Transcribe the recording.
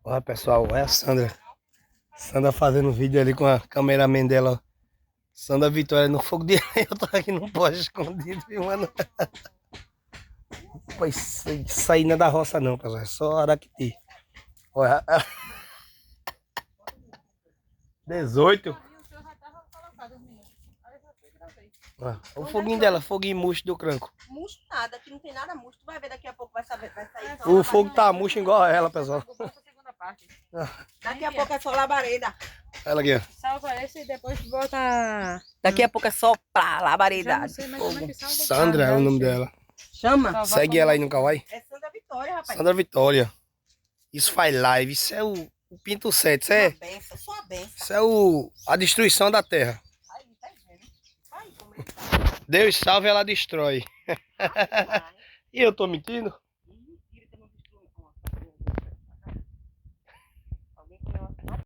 Olha pessoal, olha a Sandra. Sandra fazendo vídeo ali com a cameraman dela, ó. Sandra Vitória no fogo de lenha. Eu tô aqui no poste escondido, viu, mano? Pois isso aí não é da roça não, pessoal. É só Araquiti. Olha, 18. Olha o foguinho dela, foguinho murcho do cranco. Murcho nada, aqui não tem nada murcho. Tu vai ver daqui a pouco, vai sair. O fogo tá murcho igual a ela, pessoal. Daqui a pouco é só labareda. Olha aqui, ó. Salva esse e depois bota... Daqui a pouco é só pra Já labareda. não sei mais como é que salva. Sandra é o nome dela. Chama. Salvar Segue como- ela aí no Kawaii. É Sandra Vitória, rapaz. Sandra Vitória. Isso faz live. Isso é o Pinto 7. Isso Uma é, benção, só uma benção. isso é a destruição da terra. Aí, tá vendo? Aí, como ele tá. Deus salve, ela destrói. E eu tô mentindo?